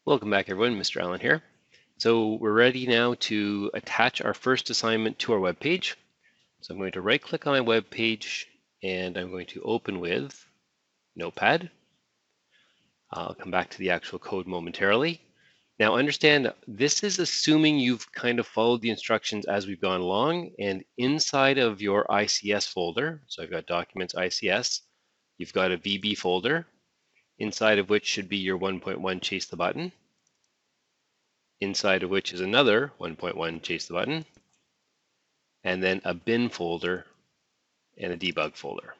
Welcome back, everyone. Mr. Allen here. So we're ready now to attach our first assignment to our web page. So I'm going to right-click on my web page, and I'm going to open with Notepad. I'll come back to the actual code momentarily. Now understand, this is assuming you've kind of followed the instructions as we've gone along, and inside of your ICS folder, so I've got Documents ICS, you've got a VB folder, inside of which should be your 1.1 Chase the Button, inside of which is another 1.1 Chase the Button, and then a bin folder and a debug folder.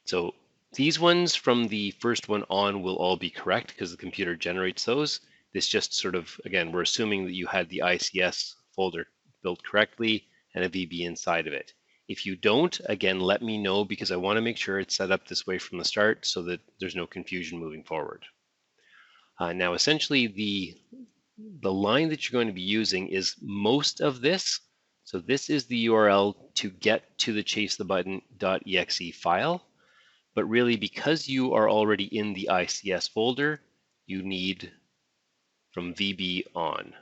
So these ones from the first one on will all be correct because the computer generates those. This just sort of, again, we're assuming that you had the ICS folder built correctly and a VB inside of it. If you don't, again, let me know because I want to make sure it's set up this way from the start so that there's no confusion moving forward. Now, essentially, the line that you're going to be using is most of this. So this is the URL to get to the chasethebutton.exe file. But really, because you are already in the ICS folder, you need from VB on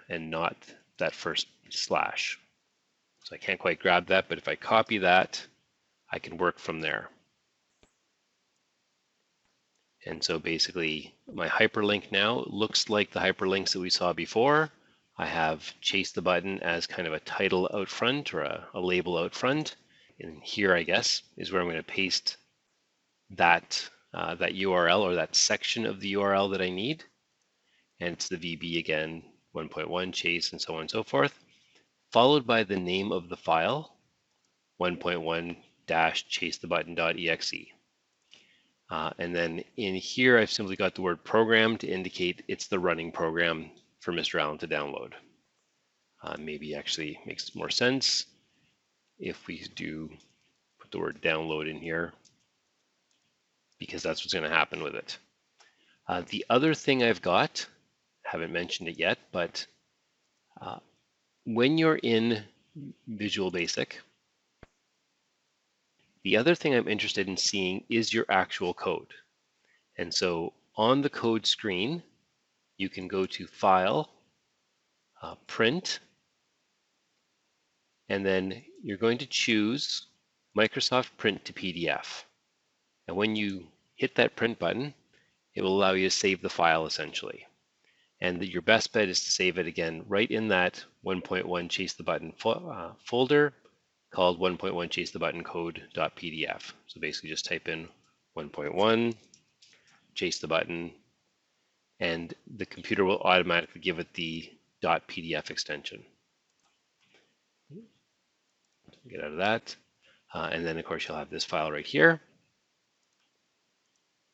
and not that first slash. So I can't quite grab that, but if I copy that, I can work from there. And so basically my hyperlink now looks like the hyperlinks that we saw before. I have Chase the Button as kind of a title out front or a label out front. And here, I guess, is where I'm going to paste that, that URL or that section of the URL that I need. And it's the VB again, 1.1 Chase and so on and so forth, followed by the name of the file, 1.1-chasethebutton.exe. And then in here, I've simply got the word program to indicate it's the running program for Mr. Allen to download. Maybe actually makes more sense if we do put the word download in here, because that's what's going to happen with it. The other thing I've got, haven't mentioned it yet, but when you're in Visual Basic, the other thing I'm interested in seeing is your actual code. And so on the code screen, you can go to File, Print, and then you're going to choose Microsoft Print to PDF. And when you hit that print button, it will allow you to save the file essentially. And your best bet is to save it again right in that 1.1 Chase the Button folder called 1.1 Chase the Button code.pdf. So basically just type in 1.1 Chase the Button, and the computer will automatically give it the .pdf extension. Get out of that. And then of course you'll have this file right here.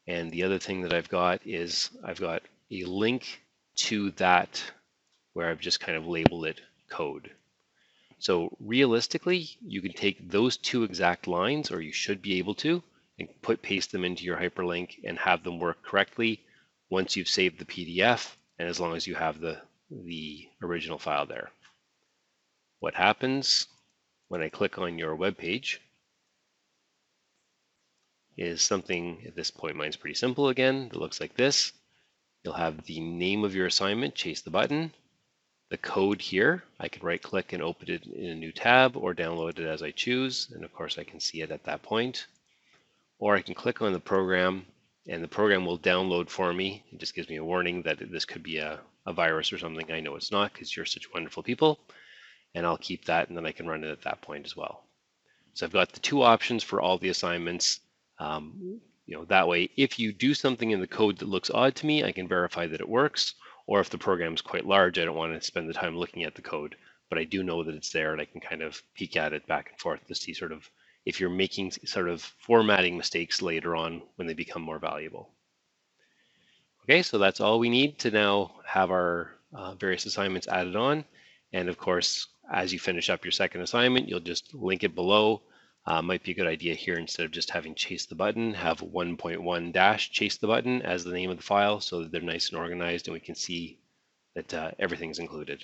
And the other thing that I've got is I've got a link to that where I've just kind of labeled it code. So realistically, you can take those two exact lines, or you should be able to, and paste them into your hyperlink and have them work correctly once you've saved the PDF and as long as you have the original file there. What happens when I click on your web page is something at this point, mine's pretty simple again. It looks like this. You'll have the name of your assignment, Chase the Button, the code here. I can right click and open it in a new tab or download it as I choose. And of course I can see it at that point. Or I can click on the program and the program will download for me. It just gives me a warning that this could be a virus or something. I know it's not because you're such wonderful people. And I'll keep that and then I can run it at that point as well. So I've got the two options for all the assignments. That way, if you do something in the code that looks odd to me, I can verify that it works. Or if the program is quite large, I don't want to spend the time looking at the code, but I do know that it's there and I can kind of peek at it back and forth to see sort of if you're making sort of formatting mistakes later on when they become more valuable. Okay, so that's all we need to now have our various assignments added on. And of course, as you finish up your second assignment, you'll just link it below. Might be a good idea here, instead of just having Chase the Button, have 1.1 Chase the Button as the name of the file so that they're nice and organized and we can see that everything's included.